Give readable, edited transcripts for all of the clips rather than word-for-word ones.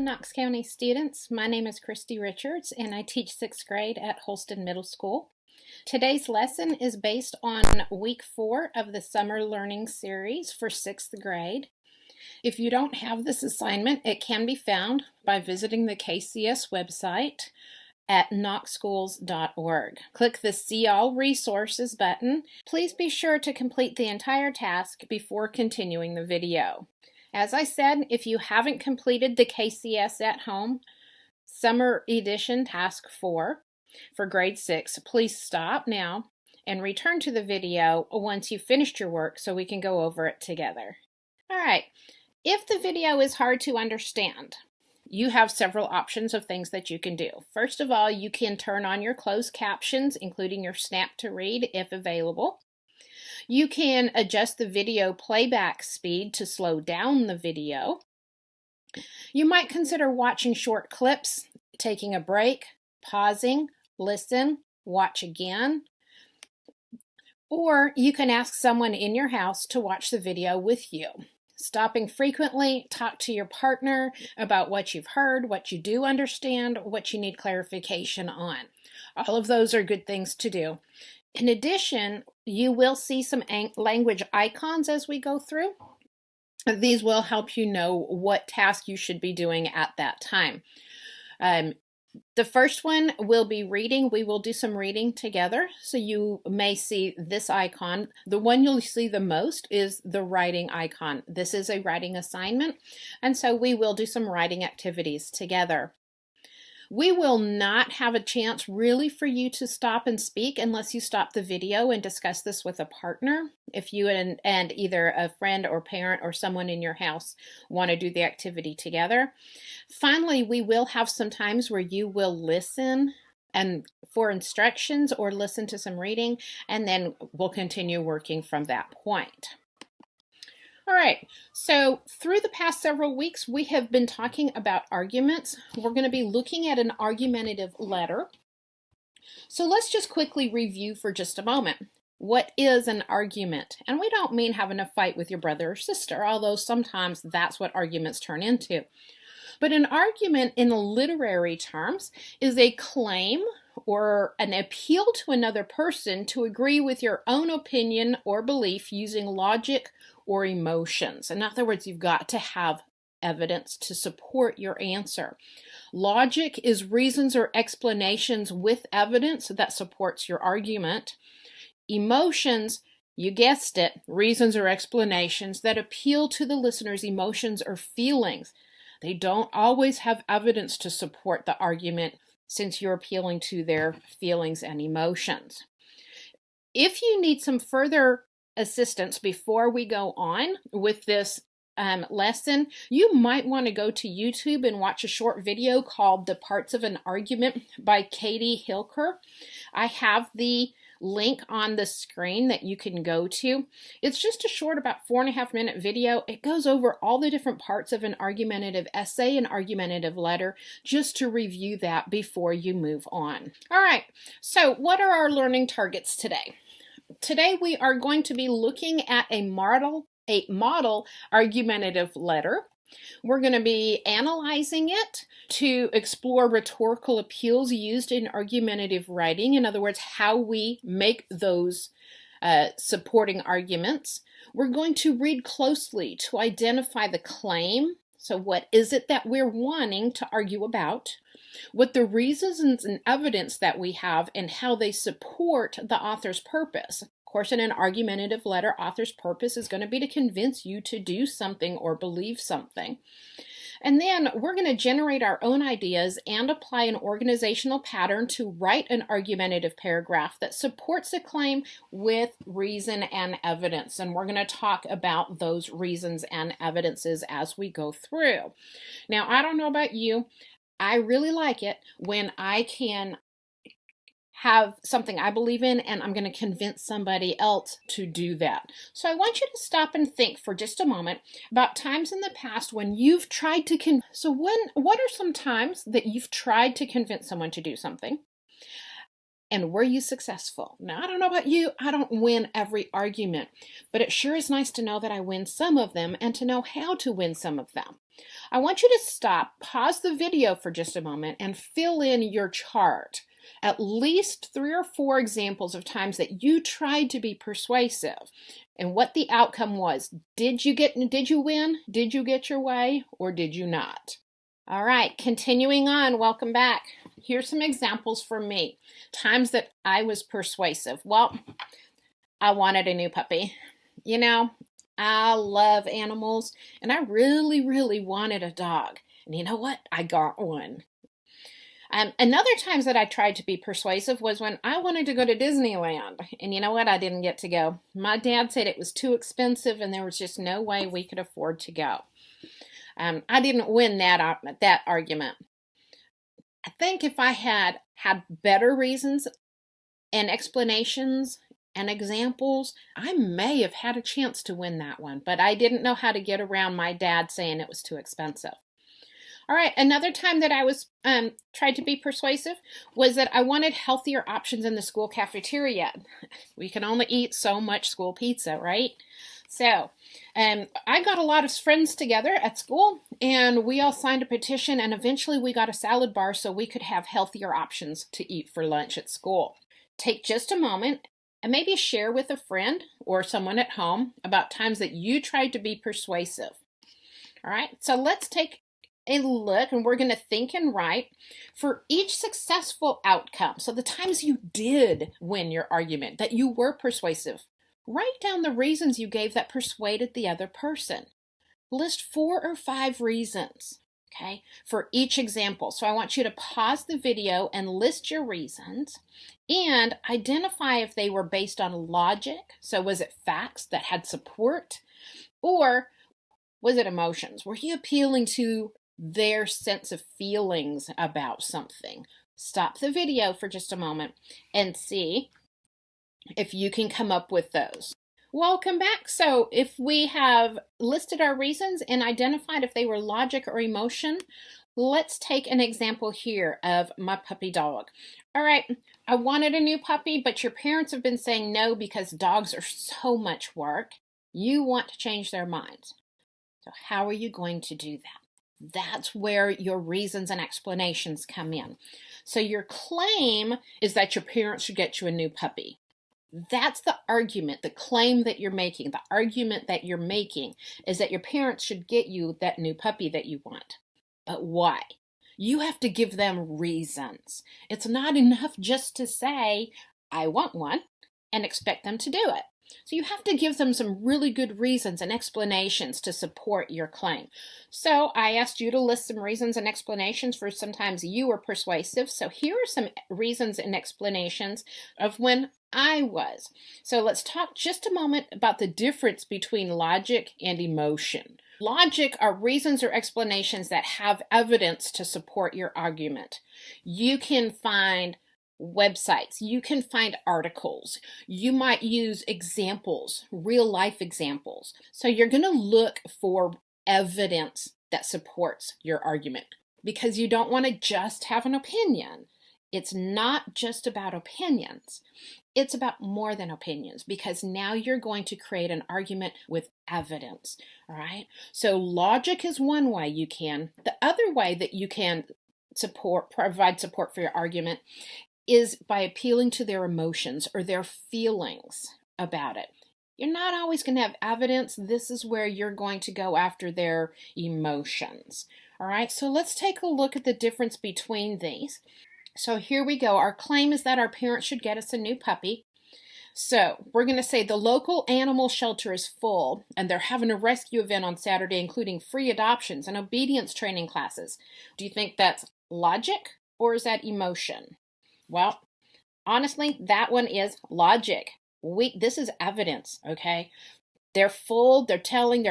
Knox County students. My name is Christy Richards and I teach 6th grade at Holston Middle School. Today's lesson is based on week 4 of the summer learning series for 6th grade. If you don't have this assignment, it can be found by visiting the KCS website at knoxschools.org. Click the See All Resources button. Please be sure to complete the entire task before continuing the video. As I said, if you haven't completed the KCS at Home Summer Edition Task 4 for grade 6, please stop now and return to the video once you've finished your work so we can go over it together. All right, if the video is hard to understand, you have several options of things that you can do. First of all, you can turn on your closed captions, including your snap to read if available. You can adjust the video playback speed to slow down the video. You might consider watching short clips, taking a break, pausing, listen, watch again. Or you can ask someone in your house to watch the video with you. Stopping frequently, talk to your partner about what you've heard, what you do understand, what you need clarification on. All of those are good things to do. In addition, you will see some language icons as we go through. These will help you know what task you should be doing at that time. The first one will be reading. We will do some reading together. So you may see this icon. The one you'll see the most is the writing icon. This is a writing assignment, and so we will do some writing activities together. We will not have a chance really for you to stop and speak unless you stop the video and discuss this with a partner. If you and either a friend or parent or someone in your house want to do the activity together. Finally, we will have some times where you will listen and for instructions or listen to some reading, and then we'll continue working from that point. All right, so through the past several weeks, we have been talking about arguments. We're going to be looking at an argumentative letter. So let's just quickly review for just a moment. What is an argument? And we don't mean having a fight with your brother or sister, although sometimes that's what arguments turn into. But an argument in literary terms is a claim or an appeal to another person to agree with your own opinion or belief using logic or emotions. In other words, you've got to have evidence to support your answer. Logic is reasons or explanations with evidence that supports your argument. Emotions, you guessed it, reasons or explanations that appeal to the listener's emotions or feelings. They don't always have evidence to support the argument since you're appealing to their feelings and emotions. If you need some further assistance before we go on with this lesson, you might want to go to YouTube and watch a short video called The Parts of an Argument by Katie Hilker. I have the link on the screen that you can go to. It's just a short, about 4.5-minute video. It goes over all the different parts of an argumentative essay and argumentative letter, just to review that before you move on. All right, so what are our learning targets today? Today we are going to be looking at a model argumentative letter. We're going to be analyzing it to explore rhetorical appeals used in argumentative writing. In other words, how we make those supporting arguments. We're going to read closely to identify the claim. So what is it that we're wanting to argue about? What the reasons and evidence that we have and how they support the author's purpose. Of course, in an argumentative letter, author's purpose is going to be to convince you to do something or believe something. And then we're going to generate our own ideas and apply an organizational pattern to write an argumentative paragraph that supports a claim with reason and evidence. And we're going to talk about those reasons and evidences as we go through. Now, I don't know about you. I really like it when I can have something I believe in and I'm going to convince somebody else to do that. So I want you to stop and think for just a moment about times in the past when you've tried to what are some times that you've tried to convince someone to do something? And were you successful? Now, I don't know about you, I don't win every argument, but it sure is nice to know that I win some of them and to know how to win some of them. I want you to stop, pause the video for just a moment, and fill in your chart. At least 3 or 4 examples of times that you tried to be persuasive and what the outcome was. Did you win? Did you get your way, or did you not? All right, continuing on, welcome back. Here's some examples for me. Times that I was persuasive. Well, I wanted a new puppy. You know, I love animals, and I really, really wanted a dog. And you know what? I got one. Another times that I tried to be persuasive was when I wanted to go to Disneyland. And you know what? I didn't get to go. My dad said it was too expensive and there was just no way we could afford to go. I didn't win that argument. I think if I had better reasons and explanations and examples, I may have had a chance to win that one, but I didn't know how to get around my dad saying it was too expensive. All right, another time that I was tried to be persuasive was that I wanted healthier options in the school cafeteria. We can only eat so much school pizza, right? So I got a lot of friends together at school, and we all signed a petition, and eventually we got a salad bar so we could have healthier options to eat for lunch at school. Take just a moment and maybe share with a friend or someone at home about times that you tried to be persuasive. All right, so let's take a look, and we're going to think and write for each successful outcome. So the times you did win your argument, that you were persuasive, write down the reasons you gave that persuaded the other person. List 4 or 5 reasons, okay, for each example. So I want you to pause the video and list your reasons and identify if they were based on logic. So was it facts that had support, or was it emotions? Were you appealing to their sense of feelings about something? Stop the video for just a moment and see if you can come up with those. Welcome back. So if we have listed our reasons and identified if they were logic or emotion, let's take an example here of my puppy dog. All right, I wanted a new puppy, but your parents have been saying no because dogs are so much work. You want to change their minds. So how are you going to do that? That's where your reasons and explanations come in. So your claim is that your parents should get you a new puppy. That's the argument, the claim that you're making. The argument that you're making is that your parents should get you that new puppy that you want. But why? You have to give them reasons. It's not enough just to say, I want one, and expect them to do it. So you have to give them some really good reasons and explanations to support your claim. So I asked you to list some reasons and explanations for sometimes you were persuasive. So here are some reasons and explanations of when I was. So let's talk just a moment about the difference between logic and emotion. Logic are reasons or explanations that have evidence to support your argument. You can find websites, you can find articles, you might use examples, real life examples. So you're going to look for evidence that supports your argument, because you don't want to just have an opinion. It's not just about opinions. It's about more than opinions, because now you're going to create an argument with evidence. All right. So logic is one way you can. The other way that you can provide support for your argument is by appealing to their emotions or their feelings about it. You're not always going to have evidence. This is where you're going to go after their emotions. All right, so let's take a look at the difference between these. So here we go. Our claim is that our parents should get us a new puppy. So we're going to say the local animal shelter is full and they're having a rescue event on Saturday, including free adoptions and obedience training classes. Do you think that's logic or is that emotion? Well, honestly, that one is logic. This is evidence, okay? They're full, they're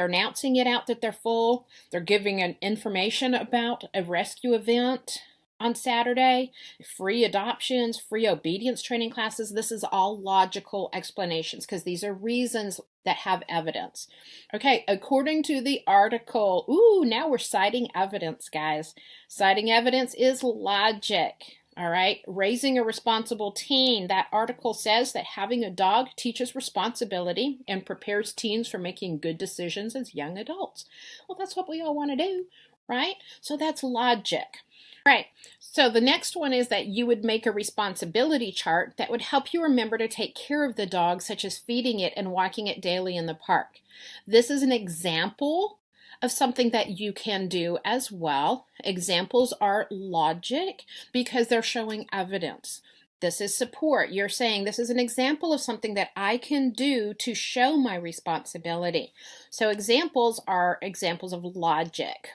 announcing it out that they're full. They're giving an information about a rescue event on Saturday, free adoptions, free obedience training classes. This is all logical explanations because these are reasons that have evidence. Okay, according to the article, now we're citing evidence, guys. Citing evidence is logic. All right, raising a responsible teen. That article says that having a dog teaches responsibility and prepares teens for making good decisions as young adults. Well, that's what we all want to do, right? So that's logic. All right, so the next one is that you would make a responsibility chart that would help you remember to take care of the dog, such as feeding it and walking it daily in the park. This is an example of something that you can do as well. Examples are logic because they're showing evidence. This is support. You're saying this is an example of something that I can do to show my responsibility. So examples are examples of logic.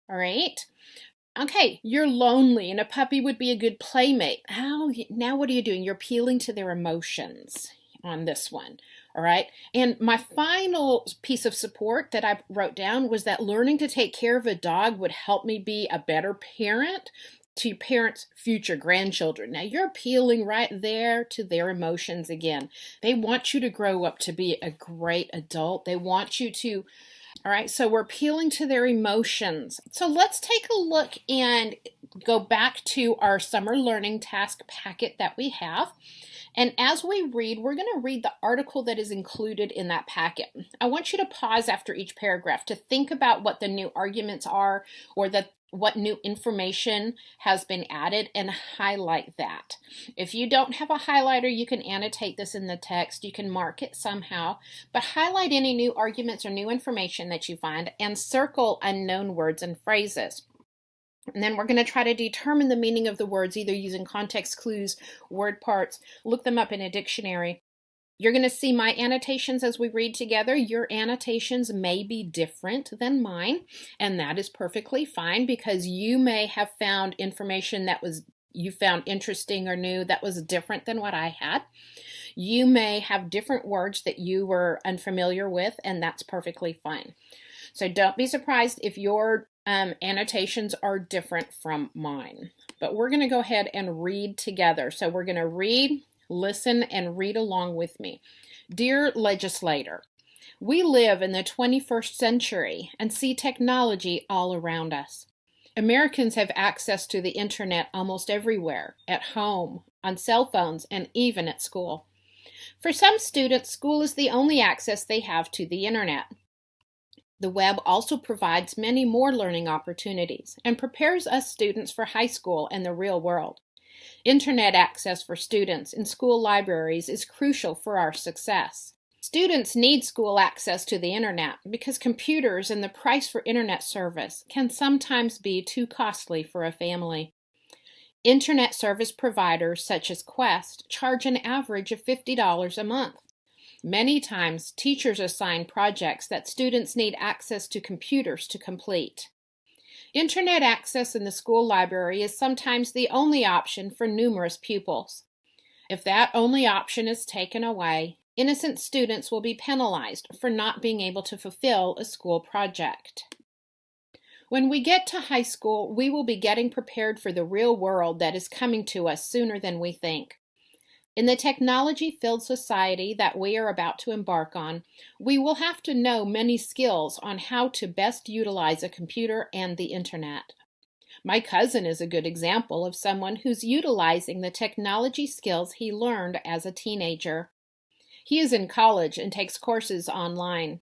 All right. Okay, you're lonely and a puppy would be a good playmate. Now what are you doing? You're appealing to their emotions on this one. All right. And my final piece of support that I wrote down was that learning to take care of a dog would help me be a better parent to your parents' future grandchildren. Now you're appealing right there to their emotions again. They want you to grow up to be a great adult. They want you to, all right, so we're appealing to their emotions. So let's take a look and go back to our summer learning task packet that we have. And as we read, we're going to read the article that is included in that packet. I want you to pause after each paragraph to think about what the new arguments are or what new information has been added and highlight that. If you don't have a highlighter, you can annotate this in the text. You can mark it somehow, but highlight any new arguments or new information that you find and circle unknown words and phrases. And then we're going to try to determine the meaning of the words either using context clues, word parts, look them up in a dictionary. You're going to see my annotations as we read together. Your annotations may be different than mine, and that is perfectly fine because you may have found information that you found interesting or new that was different than what I had. You may have different words that you were unfamiliar with, and that's perfectly fine. So don't be surprised if your annotations are different from mine. But we're going to go ahead and read together. So we're going to read, listen, and read along with me. Dear legislator, we live in the 21st century and see technology all around us. Americans have access to the internet almost everywhere, at home, on cell phones, and even at school. For some students, school is the only access they have to the internet. The web also provides many more learning opportunities and prepares us students for high school and the real world. Internet access for students in school libraries is crucial for our success. Students need school access to the internet because computers and the price for internet service can sometimes be too costly for a family. Internet service providers such as Quest charge an average of $50 a month. Many times, teachers assign projects that students need access to computers to complete. Internet access in the school library is sometimes the only option for numerous pupils. If that only option is taken away, innocent students will be penalized for not being able to fulfill a school project. When we get to high school, we will be getting prepared for the real world that is coming to us sooner than we think. In the technology-filled society that we are about to embark on, we will have to know many skills on how to best utilize a computer and the internet. My cousin is a good example of someone who's utilizing the technology skills he learned as a teenager. He is in college and takes courses online.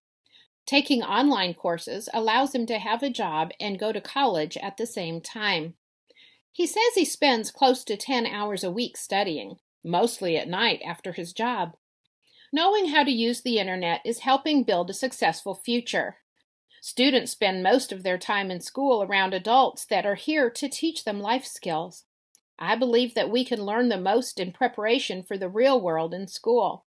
Taking online courses allows him to have a job and go to college at the same time. He says he spends close to 10 hours a week studying, mostly at night after his job. Knowing how to use the internet is helping build a successful future. Students spend most of their time in school around adults that are here to teach them life skills. I believe that we can learn the most in preparation for the real world in school.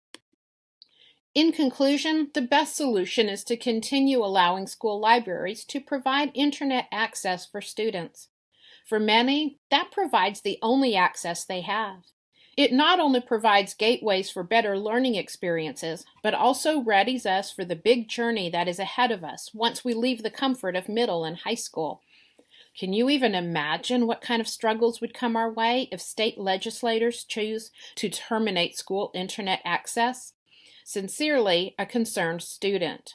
In conclusion, the best solution is to continue allowing school libraries to provide internet access for students. For many, that provides the only access they have. It not only provides gateways for better learning experiences, but also readies us for the big journey that is ahead of us once we leave the comfort of middle and high school. Can you even imagine what kind of struggles would come our way if state legislators choose to terminate school internet access? Sincerely, a concerned student.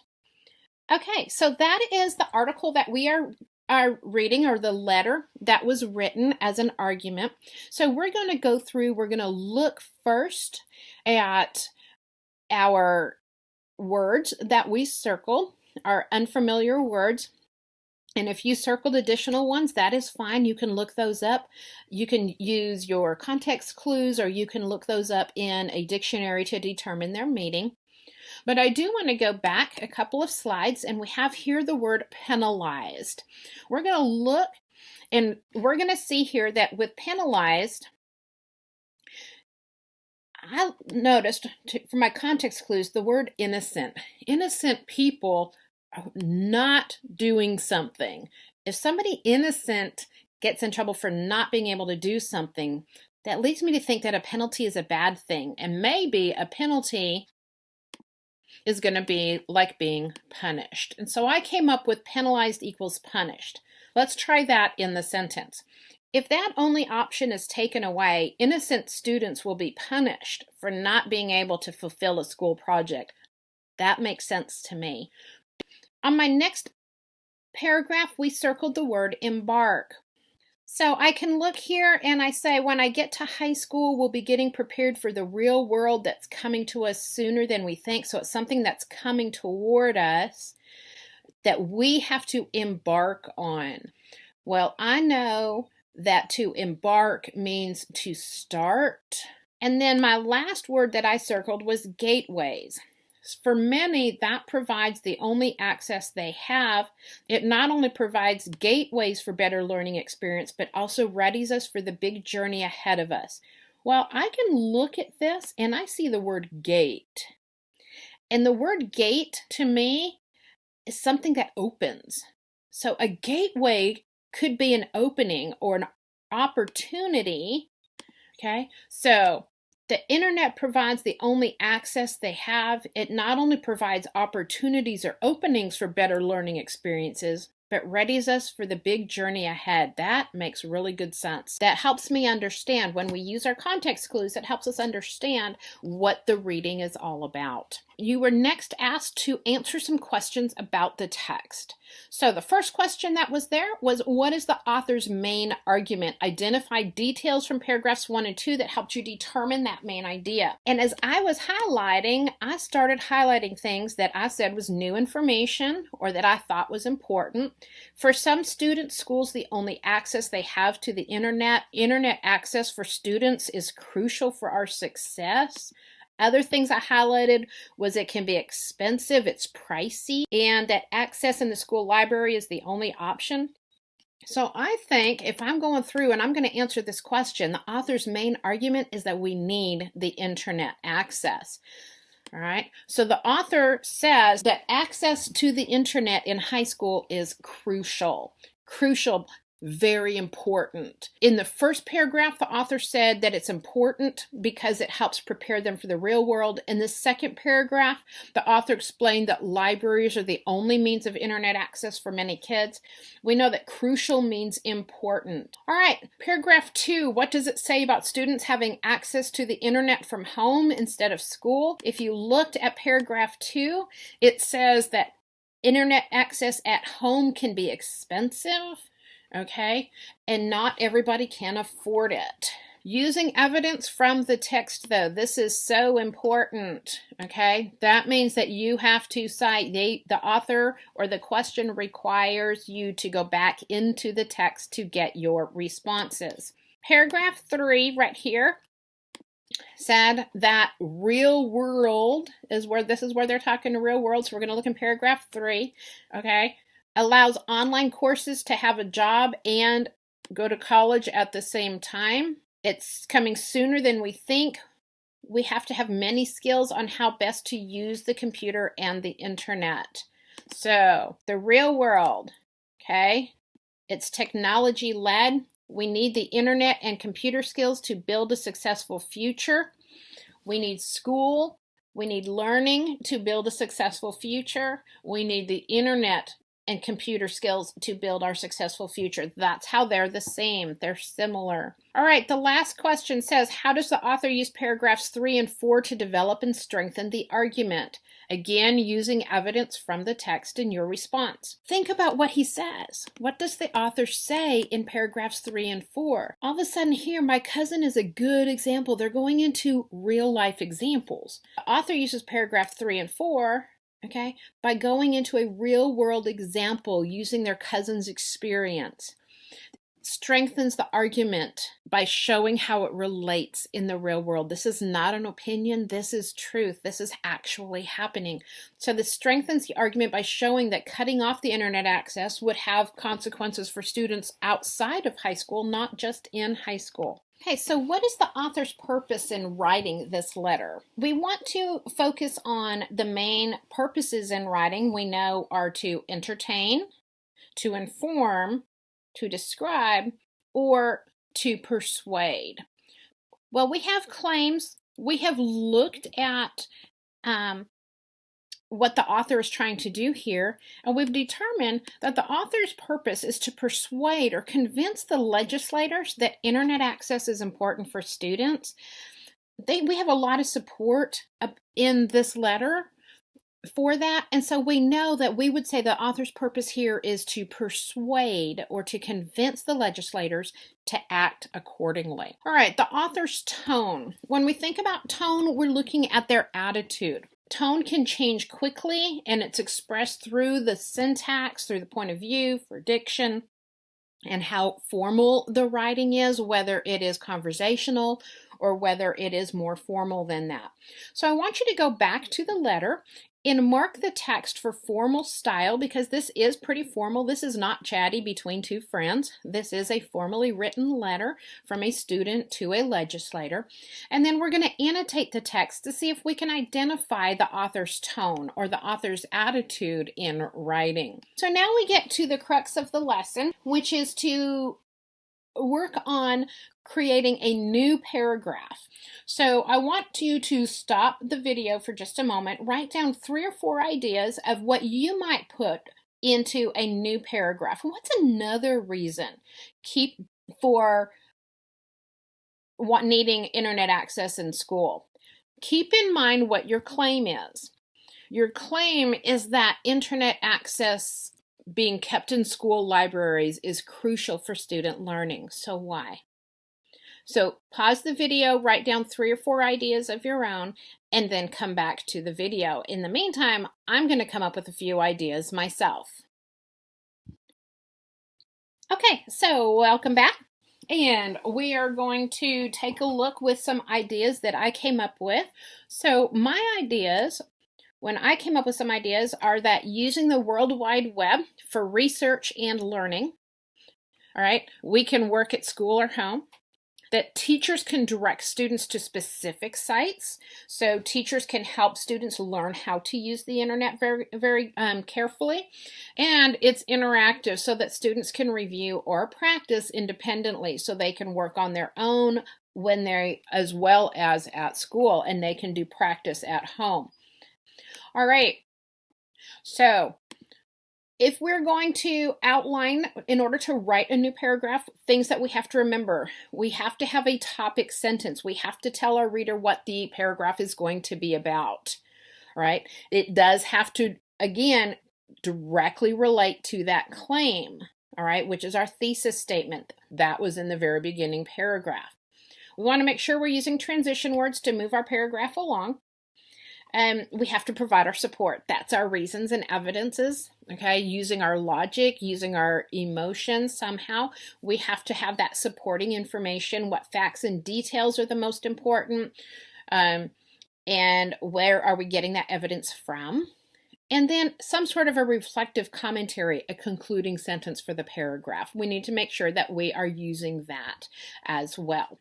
Okay, so that is the article that we are our reading or the letter that was written as an argument. So we're going to go through, we're going to look first at our words that we circled, our unfamiliar words. And if you circled additional ones, that is fine. You can look those up. You can use your context clues, or you can look those up in a dictionary to determine their meaning. But I do want to go back a couple of slides, and we have here the word penalized. We're going to look, and we're going to see here that with penalized, I noticed for my context clues the word innocent. Innocent people are not doing something. If somebody innocent gets in trouble for not being able to do something, that leads me to think that a penalty is a bad thing. And maybe a penalty is going to be like being punished. And so I came up with penalized equals punished. Let's try that in the sentence. If that only option is taken away, innocent students will be punished for not being able to fulfill a school project. That makes sense to me. On my next paragraph, we circled the word embark. So I can look here and I say, when I get to high school, we'll be getting prepared for the real world that's coming to us sooner than we think. So it's something that's coming toward us that we have to embark on. Well, I know that to embark means to start. And then my last word that I circled was gateways. For many, that provides the only access they have. It not only provides gateways for better learning experience, but also readies us for the big journey ahead of us. Well, I can look at this and I see the word gate. And the word gate to me is something that opens. So a gateway could be an opening or an opportunity. Okay, so the internet provides the only access they have. It not only provides opportunities or openings for better learning experiences, but readies us for the big journey ahead. That makes really good sense. That helps me understand when we use our context clues, it helps us understand what the reading is all about. You were next asked to answer some questions about the text. So the first question that was there was, what is the author's main argument? Identify details from paragraphs 1 and 2 that helped you determine that main idea. And as I was highlighting, I started highlighting things that I said was new information or that I thought was important. For some students, school's the only access they have to the internet. Internet access for students is crucial for our success. Other things I highlighted was it can be expensive, it's pricey, and that access in the school library is the only option. So I think if I'm going through and I'm going to answer this question, the author's main argument is that we need the internet access. All right, so the author says that access to the internet in high school is crucial. Crucial. Very important. In the first paragraph, the author said that it's important because it helps prepare them for the real world. In the second paragraph, the author explained that libraries are the only means of internet access for many kids. We know that crucial means important. All right, paragraph 2, what does it say about students having access to the internet from home instead of school? If you looked at paragraph 2, it says that internet access at home can be expensive. Okay, and not everybody can afford it. Using evidence from the text, though, this is so important. Okay, that means that you have to cite the author, or the question requires you to go back into the text to get your responses. Paragraph 3 right here said that real world is where they're talking to real world. So we're going to look in paragraph 3. Okay. Allows online courses to have a job and go to college at the same time. It's coming sooner than we think. We have to have many skills on how best to use the computer and the internet. So the real world, okay, it's technology led. We need the internet and computer skills to build a successful future. We need school. We need learning to build a successful future. We need the internet and computer skills to build our successful future. That's how they're the same. They're similar. All right, the last question says, how does the author use paragraphs 3 and 4 to develop and strengthen the argument? Again, using evidence from the text in your response. Think about what he says. What does the author say in paragraphs 3 and 4? All of a sudden here, my cousin is a good example. They're going into real life examples. The author uses paragraph 3 and 4, okay, by going into a real world example using their cousin's experience. Strengthens the argument by showing how it relates in the real world. This is not an opinion. This is truth. This is actually happening. So this strengthens the argument by showing that cutting off the internet access would have consequences for students outside of high school, not just in high school. Okay, so what is the author's purpose in writing this letter? We want to focus on the main purposes in writing we know are to entertain, to inform, to describe, or to persuade. Well, we have claims. We have looked at what the author is trying to do here, and we've determined that the author's purpose is to persuade or convince the legislators that internet access is important for students. We have a lot of support in this letter for that, and so we know that we would say the author's purpose here is to persuade or to convince the legislators to act accordingly. All right, the author's tone. When we think about tone, we're looking at their attitude. Tone can change quickly, and it's expressed through the syntax, through the point of view, for diction, and how formal the writing is, whether it is conversational or whether it is more formal than that. So I want you to go back to the letter and mark the text for formal style, because this is pretty formal. This is not chatty between two friends. This is a formally written letter from a student to a legislator. And then we're going to annotate the text to see if we can identify the author's tone or the author's attitude in writing. So now we get to the crux of the lesson, which is to work on creating a new paragraph. So I want you to stop the video for just a moment, write down 3 or 4 ideas of what you might put into a new paragraph. What's another reason for needing internet access in school? Keep in mind what your claim is. Your claim is that internet access being kept in school libraries is crucial for student learning. So why? So pause the video, write down 3 or 4 ideas of your own, and then come back to the video. In the meantime, I'm going to come up with a few ideas myself. Okay, so welcome back. And we are going to take a look with some ideas that I came up with. So my ideas, when I came up with some ideas, are that using the World Wide Web for research and learning, all right, we can work at school or home. That teachers can direct students to specific sites. So teachers can help students learn how to use the internet very carefully. And it's interactive so that students can review or practice independently, so they can work on their own as well as at school, and they can do practice at home. All right, so if we're going to outline, in order to write a new paragraph, things that we have to remember, we have to have a topic sentence. We have to tell our reader what the paragraph is going to be about, all right? It does have to, again, directly relate to that claim, all right, which is our thesis statement. That was in the very beginning paragraph. We want to make sure we're using transition words to move our paragraph along. We have to provide our support. That's our reasons and evidences, okay? Using our logic, using our emotions somehow. We have to have that supporting information, what facts and details are the most important, and where are we getting that evidence from? And then some sort of a reflective commentary, a concluding sentence for the paragraph. We need to make sure that we are using that as well.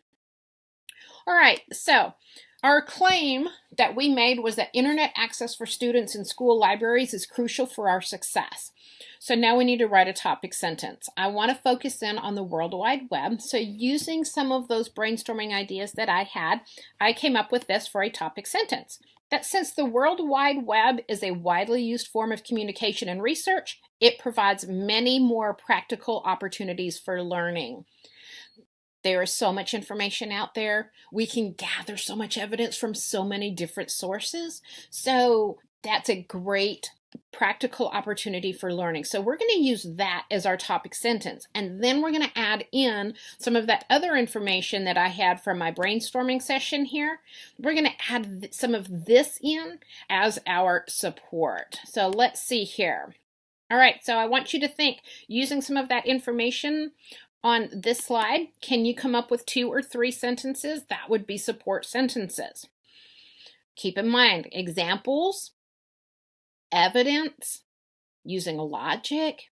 All right, so our claim that we made was that internet access for students in school libraries is crucial for our success. So now we need to write a topic sentence. I want to focus in on the World Wide Web. So using some of those brainstorming ideas that I had, I came up with this for a topic sentence. that since the World Wide Web is a widely used form of communication and research, it provides many more practical opportunities for learning. There is so much information out there. We can gather so much evidence from so many different sources. So that's a great practical opportunity for learning. So we're going to use that as our topic sentence. And then we're going to add in some of that other information that I had from my brainstorming session here. We're going to add some of this in as our support. So let's see here. All right, so I want you to think, using some of that information on this slide, can you come up with 2 or 3 sentences? That would be support sentences. Keep in mind, examples, evidence, using logic,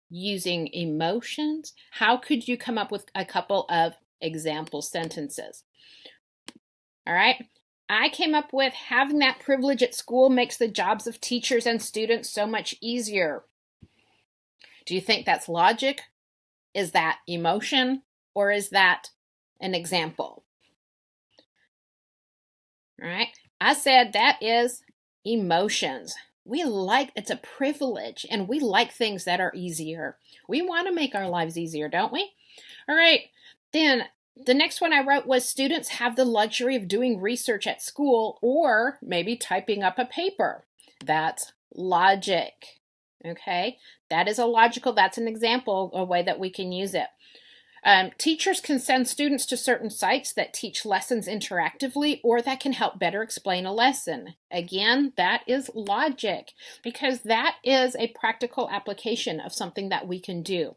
using emotions. How could you come up with a couple of example sentences? All right, I came up with having that privilege at school makes the jobs of teachers and students so much easier. Do you think that's logic? Is that emotion, or is that an example? All right, I said that is emotions. It's a privilege, and we like things that are easier. We want to make our lives easier, don't we? All right, then the next one I wrote was students have the luxury of doing research at school or maybe typing up a paper. That's logic. Okay, that's an example, a way that we can use it. Teachers can send students to certain sites that teach lessons interactively or that can help better explain a lesson. Again, that is logic because that is a practical application of something that we can do.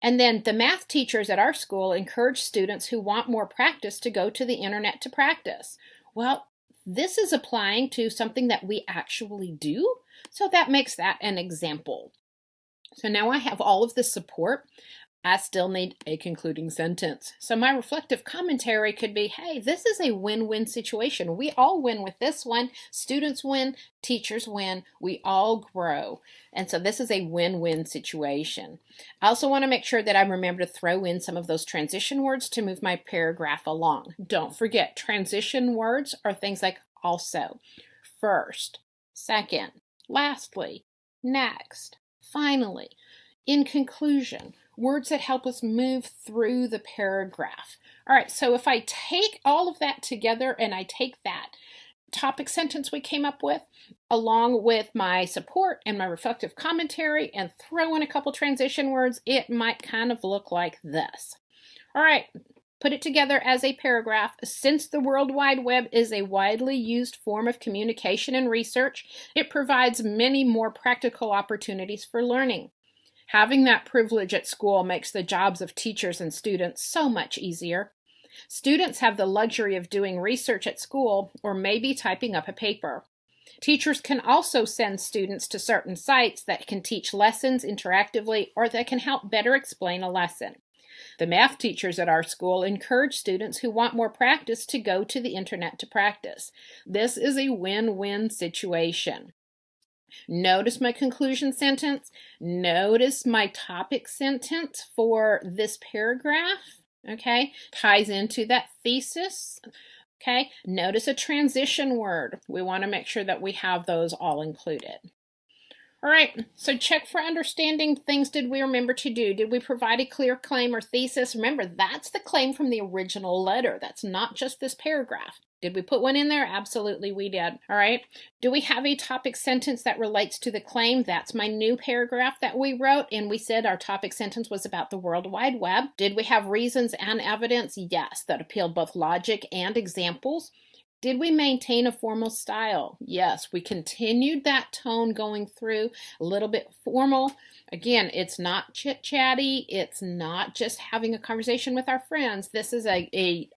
And then the math teachers at our school encourage students who want more practice to go to the internet to practice. Well, this is applying to something that we actually do. So that makes that an example. So now I have all of the support. I still need a concluding sentence. So my reflective commentary could be, hey, this is a win-win situation. We all win with this one. Students win, teachers win, we all grow. And so this is a win-win situation. I also want to make sure that I remember to throw in some of those transition words to move my paragraph along. Don't forget, transition words are things like also, first, second, lastly, next, finally, in conclusion, words that help us move through the paragraph. All right, so if I take all of that together and I take that topic sentence we came up with, along with my support and my reflective commentary, and throw in a couple transition words, it might kind of look like this. All right, put it together as a paragraph. Since the World Wide Web is a widely used form of communication and research, it provides many more practical opportunities for learning. Having that privilege at school makes the jobs of teachers and students so much easier. Students have the luxury of doing research at school or maybe typing up a paper. Teachers can also send students to certain sites that can teach lessons interactively or that can help better explain a lesson. The math teachers at our school encourage students who want more practice to go to the internet to practice. This is a win-win situation. Notice my conclusion sentence. Notice my topic sentence for this paragraph, okay? Ties into that thesis, okay? Notice a transition word. We want to make sure that we have those all included. All right, so check for understanding. Things did we remember to do? Did we provide a clear claim or thesis? Remember, that's the claim from the original letter. That's not just this paragraph. Did we put one in there? Absolutely, we did. All right. Do we have a topic sentence that relates to the claim? That's my new paragraph that we wrote, and we said our topic sentence was about the World Wide Web. Did we have reasons and evidence? Yes, that appealed both logic and examples. Did we maintain a formal style? Yes, we continued that tone going through, a little bit formal. Again, it's not chit-chatty. It's not just having a conversation with our friends. This is a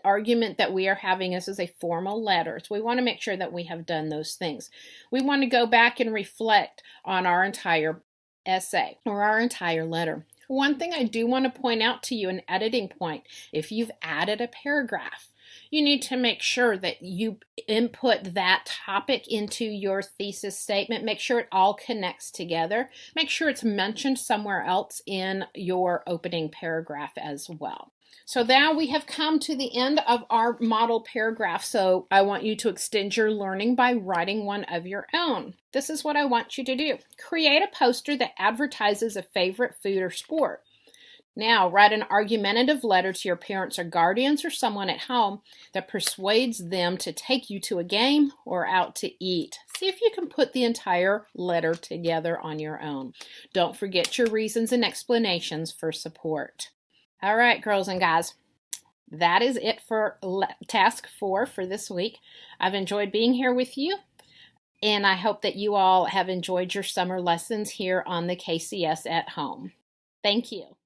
argument that we are having. This is a formal letter. So we want to make sure that we have done those things. We want to go back and reflect on our entire essay or our entire letter. One thing I do want to point out to you, an editing point, if you've added a paragraph, you need to make sure that you input that topic into your thesis statement. Make sure it all connects together. Make sure it's mentioned somewhere else in your opening paragraph as well. So now we have come to the end of our model paragraph. So I want you to extend your learning by writing one of your own. This is what I want you to do. Create a poster that advertises a favorite food or sport. Now, write an argumentative letter to your parents or guardians or someone at home that persuades them to take you to a game or out to eat. See if you can put the entire letter together on your own. Don't forget your reasons and explanations for support. All right, girls and guys, that is it for task 4 for this week. I've enjoyed being here with you, and I hope that you all have enjoyed your summer lessons here on the KCS at home. Thank you.